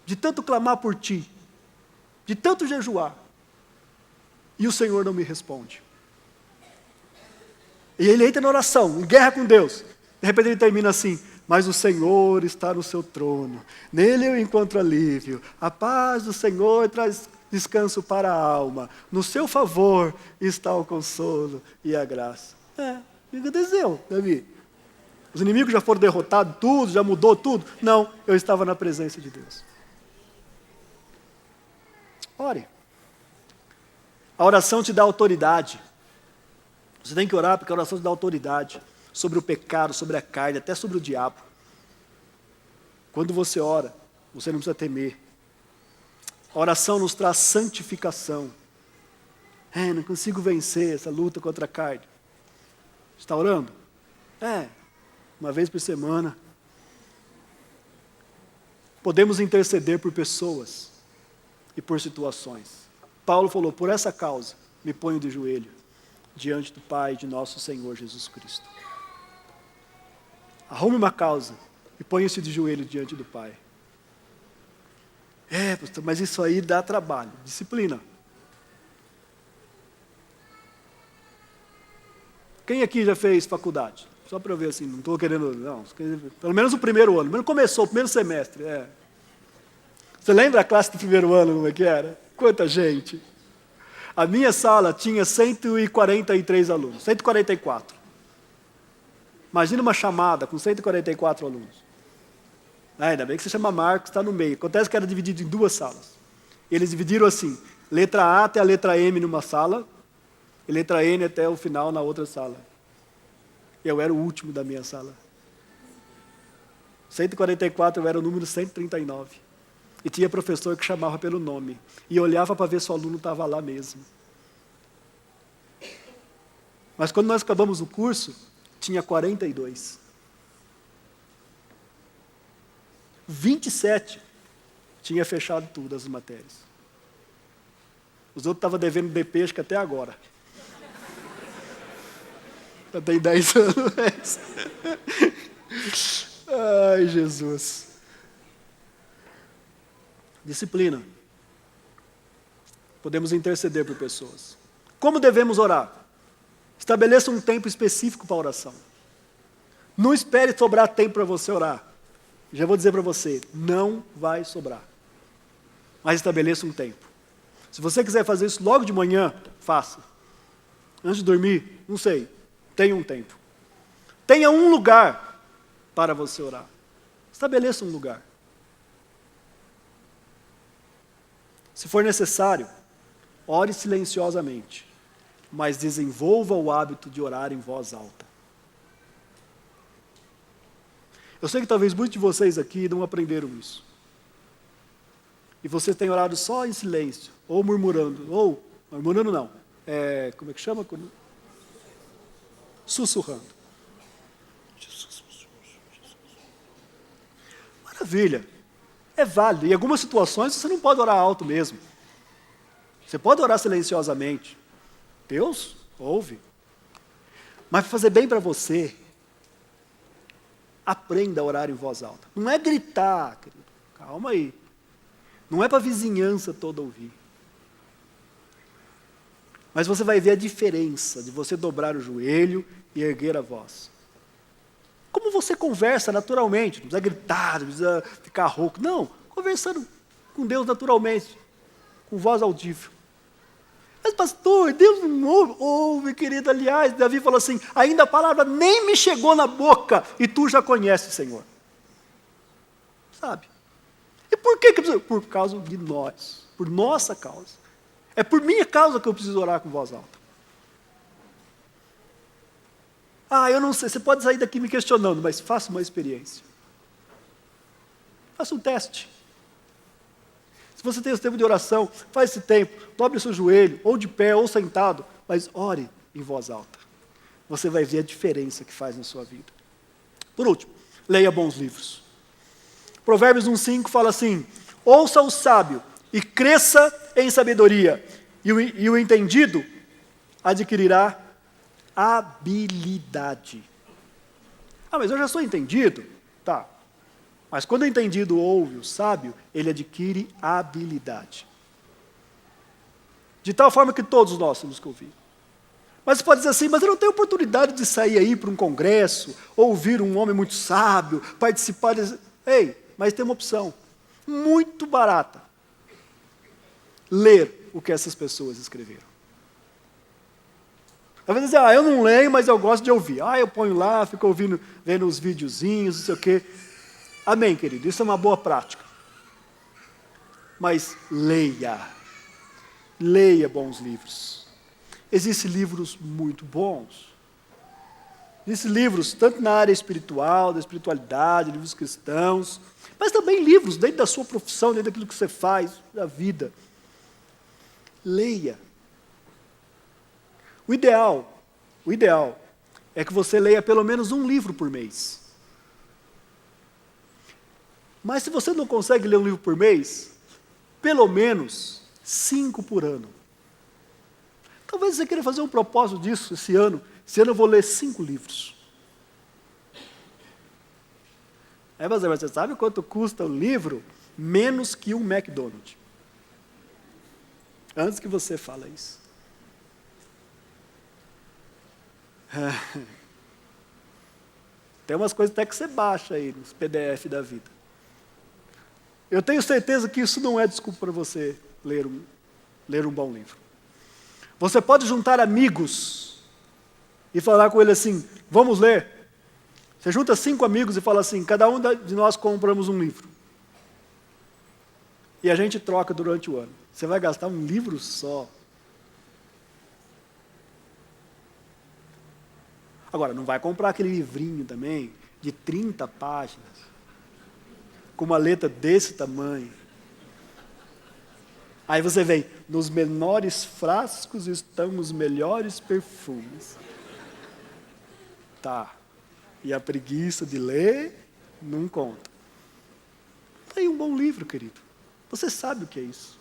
de tanto clamar por ti, de tanto jejuar, e o Senhor não me responde. E ele entra na oração, em guerra com Deus. De repente ele termina assim: mas o Senhor está no seu trono, nele eu encontro alívio, a paz do Senhor traz descanso para a alma, no seu favor está o consolo e a graça. O que aconteceu, Davi? Os inimigos já foram derrotados, tudo, já mudou tudo? Não, eu estava na presença de Deus. Ore. A oração te dá autoridade. Você tem que orar porque a oração te dá autoridade sobre o pecado, sobre a carne, até sobre o diabo. Quando você ora, você não precisa temer. A oração nos traz santificação. Não consigo vencer essa luta contra a carne. Está orando? Uma vez por semana. Podemos interceder por pessoas e por situações. Paulo falou, por essa causa, me ponho de joelho diante do Pai de nosso Senhor Jesus Cristo. Arrume uma causa e ponha-se de joelho diante do Pai. Pastor, mas isso aí dá trabalho, disciplina. Quem aqui já fez faculdade? Só para eu ver assim, não estou querendo, não. Pelo menos o primeiro ano, começou, o primeiro semestre. Você lembra a classe do primeiro ano, como é que era? Quanta gente. A minha sala tinha 143 alunos, 144. Imagina uma chamada com 144 alunos. Ainda bem que você chama Marcos, está no meio. Acontece que era dividido em 2 salas. Eles dividiram assim, letra A até a letra M numa sala, e letra N até o final na outra sala. Eu era o último da minha sala. 144, eu era o número 139. E tinha professor que chamava pelo nome. E olhava para ver se o aluno estava lá mesmo. Mas quando nós acabamos o curso, tinha 42. 27 tinha fechado tudo as matérias. Os outros estavam devendo DP, acho que até agora. Já tem 10 anos. Ai, Jesus. Disciplina. Podemos interceder por pessoas. Como devemos orar? Estabeleça um tempo específico para a oração. Não espere sobrar tempo para você orar. Já vou dizer para você, não vai sobrar. Mas estabeleça um tempo. Se você quiser fazer isso logo de manhã, faça. Antes de dormir, não sei, tenha um tempo. Tenha um lugar para você orar. Estabeleça um lugar. Se for necessário, ore silenciosamente, mas desenvolva o hábito de orar em voz alta. Eu sei que talvez muitos de vocês aqui não aprenderam isso. E vocês têm orado só em silêncio, ou murmurando, não, como é que chama? Sussurrando. Maravilha. É válido. Em algumas situações você não pode orar alto mesmo. Você pode orar silenciosamente. Deus ouve. Mas para fazer bem para você, aprenda a orar em voz alta. Não é gritar, querido. Calma aí. Não é para a vizinhança toda ouvir. Mas você vai ver a diferença de você dobrar o joelho e erguer a voz. Como você conversa naturalmente, não precisa gritar, não precisa ficar rouco. Não, conversando com Deus naturalmente, com voz audível. Mas pastor, Deus não ouve, querido. Aliás, Davi falou assim, ainda a palavra nem me chegou na boca e tu já conheces, Senhor. Sabe? E por que precisa? Por causa de nós, por nossa causa. É por minha causa que eu preciso orar com voz alta. Eu não sei, você pode sair daqui me questionando, mas faça uma experiência. Faça um teste. Se você tem esse tempo de oração, faz esse tempo, dobre o seu joelho, ou de pé, ou sentado, mas ore em voz alta. Você vai ver a diferença que faz na sua vida. Por último, leia bons livros. Provérbios 1,5 fala assim, ouça o sábio e cresça em sabedoria, e o entendido adquirirá habilidade. Mas eu já sou entendido? Tá. Mas quando o entendido ouve o sábio, ele adquire habilidade. De tal forma que todos nós temos que ouvir. Mas você pode dizer assim, mas eu não tenho oportunidade de sair aí para um congresso, ouvir um homem muito sábio, participar desse... Mas tem uma opção muito barata. Ler o que essas pessoas escreveram. Às vezes eu não leio, mas eu gosto de ouvir. Eu ponho lá, fico ouvindo, vendo os videozinhos, não sei o quê. Amém, querido, isso é uma boa prática. Mas leia. Leia bons livros. Existem livros muito bons. Existem livros, tanto na área espiritual, da espiritualidade, livros cristãos, mas também livros dentro da sua profissão, dentro daquilo que você faz, da vida. Leia. O ideal é que você leia pelo menos um livro por mês. Mas se você não consegue ler um livro por mês, pelo menos 5 por ano. Talvez você queira fazer um propósito disso esse ano. Esse ano eu vou ler 5 livros. Aí você sabe quanto custa o livro? Menos que um McDonald's. Antes que você fale isso. Tem umas coisas até que você baixa aí nos PDF da vida. Eu tenho certeza que isso não é desculpa para você ler um bom livro. Você pode juntar amigos e falar com ele assim, vamos ler. Você junta 5 amigos e fala assim, cada um de nós compramos um livro. E a gente troca durante o ano. Você vai gastar um livro só. Agora, não vai comprar aquele livrinho também, de 30 páginas, com uma letra desse tamanho. Aí você vem, nos menores frascos estão os melhores perfumes. Tá. E a preguiça de ler, não conta. Tem um bom livro, querido. Você sabe o que é isso.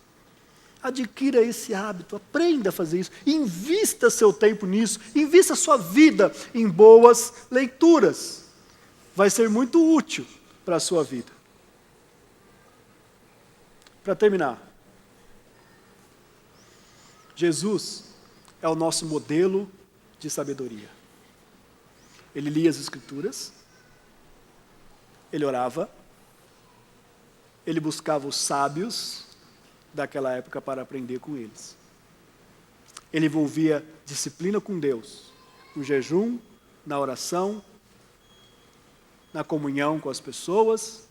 Adquira esse hábito, aprenda a fazer isso, invista seu tempo nisso, invista sua vida em boas leituras. Vai ser muito útil para a sua vida. Para terminar, Jesus é o nosso modelo de sabedoria. Ele lia as Escrituras, ele orava, ele buscava os sábios daquela época para aprender com eles. Ele envolvia disciplina com Deus, no jejum, na oração, na comunhão com as pessoas.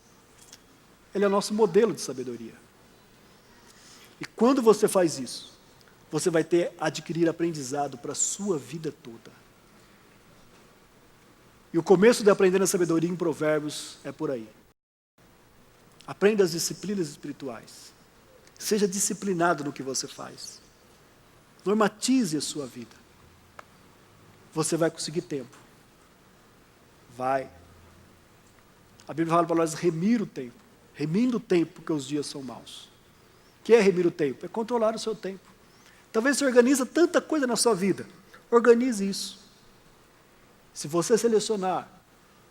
Ele é o nosso modelo de sabedoria. E quando você faz isso, você vai adquirir aprendizado para a sua vida toda. E o começo de aprender a sabedoria em Provérbios é por aí. Aprenda as disciplinas espirituais. Seja disciplinado no que você faz. Normatize a sua vida. Você vai conseguir tempo. Vai. A Bíblia fala para nós remir o tempo. Remindo o tempo, porque os dias são maus. O que é remir o tempo? É controlar o seu tempo. Talvez você organiza tanta coisa na sua vida. Organize isso. Se você selecionar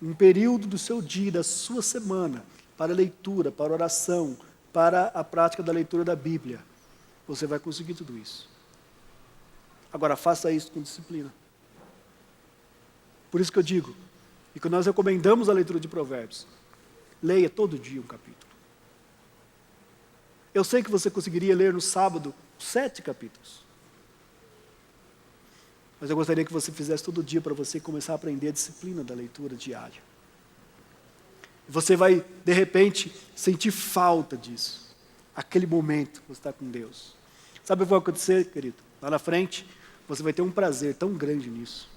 um período do seu dia, da sua semana, para leitura, para oração, para a prática da leitura da Bíblia, você vai conseguir tudo isso. Agora, faça isso com disciplina. Por isso que eu digo, e que nós recomendamos a leitura de Provérbios, leia todo dia um capítulo. Eu sei que você conseguiria ler no sábado 7 capítulos. Mas eu gostaria que você fizesse todo dia para você começar a aprender a disciplina da leitura diária. Você vai, de repente, sentir falta disso. Aquele momento que você está com Deus. Sabe o que vai acontecer, querido? Lá na frente, você vai ter um prazer tão grande nisso.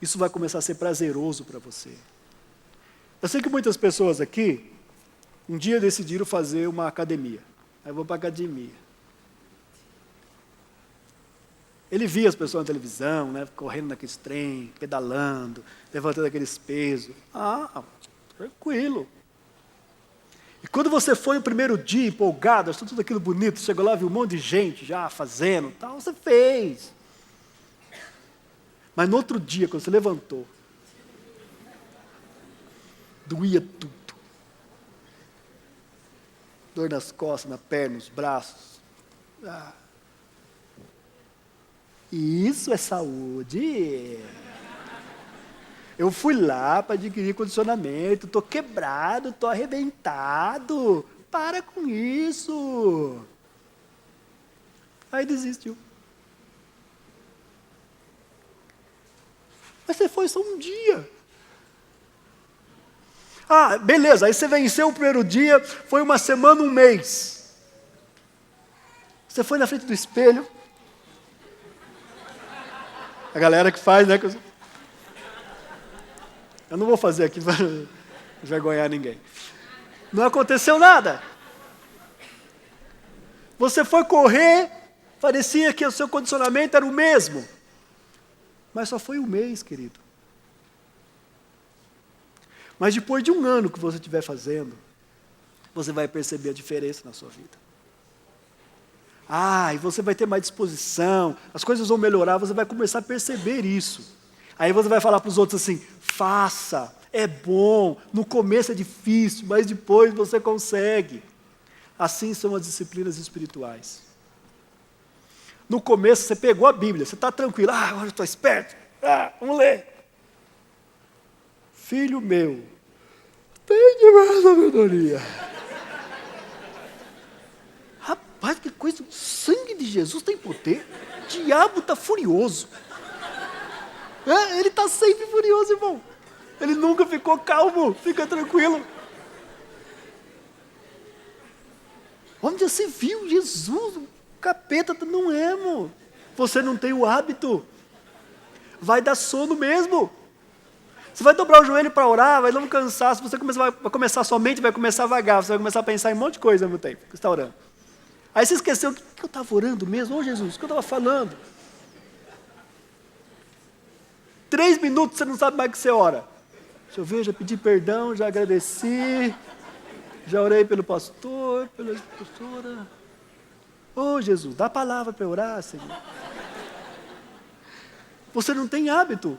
Isso vai começar a ser prazeroso para você. Eu sei que muitas pessoas aqui, um dia decidiram fazer uma academia. Aí eu vou para a academia. Ele via as pessoas na televisão, né, correndo naqueles trem, pedalando, levantando aqueles pesos. Tranquilo. E quando você foi o primeiro dia empolgado, achou tudo aquilo bonito, chegou lá, viu um monte de gente já fazendo, tal, você fez. Mas no outro dia, quando você levantou, doía tudo. Dor nas costas, na perna, nos braços. Isso é saúde. Eu fui lá para adquirir condicionamento, estou quebrado, estou arrebentado. Para com isso. Aí desistiu. Mas você foi só um dia. Beleza, aí você venceu o primeiro dia, foi uma semana, um mês. Você foi na frente do espelho. A galera que faz, né? Eu não vou fazer aqui para envergonhar ninguém. Não aconteceu nada. Você foi correr Parecia que o seu condicionamento era o mesmo. Mas só foi um mês, querido. Mas depois de um ano que você estiver fazendo, você vai perceber a diferença na sua vida. E você vai ter mais disposição, as coisas vão melhorar, você vai começar a perceber isso. Aí você vai falar para os outros assim, faça, é bom, no começo é difícil, mas depois você consegue. Assim são as disciplinas espirituais. No começo você pegou a Bíblia, você está tranquilo, agora eu estou esperto, vamos ler. Filho meu, tem demais sabedoria. Rapaz, que coisa, o sangue de Jesus tem poder, o diabo está furioso. Ele está sempre furioso, irmão. Ele nunca ficou calmo, fica tranquilo. Onde você viu Jesus? O capeta não é, irmão. Você não tem o hábito. Vai dar sono mesmo. Você vai dobrar o joelho para orar, vai não cansar. Se você vai começar, sua mente vai começar a vagar. Você vai começar a pensar em um monte de coisa ao mesmo tempo que você está orando. Aí você esqueceu, o que eu estava orando mesmo? Ô Jesus, o que eu estava falando? 3 minutos você não sabe mais o que você ora. Deixa eu ver, já pedi perdão, já agradeci, já orei pelo pastor, pela pastora. Ô Jesus, dá a palavra para eu orar, Senhor. Você não tem hábito.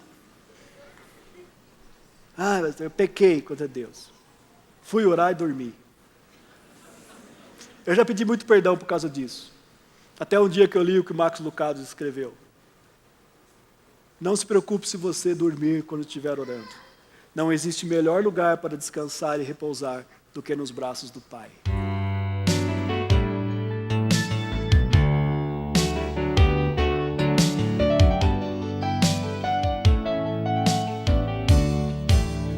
Mas eu pequei contra Deus. Fui orar e dormi. Eu já pedi muito perdão por causa disso. Até um dia que eu li o que Max Lucado escreveu. Não se preocupe se você dormir quando estiver orando. Não existe melhor lugar para descansar e repousar do que nos braços do Pai.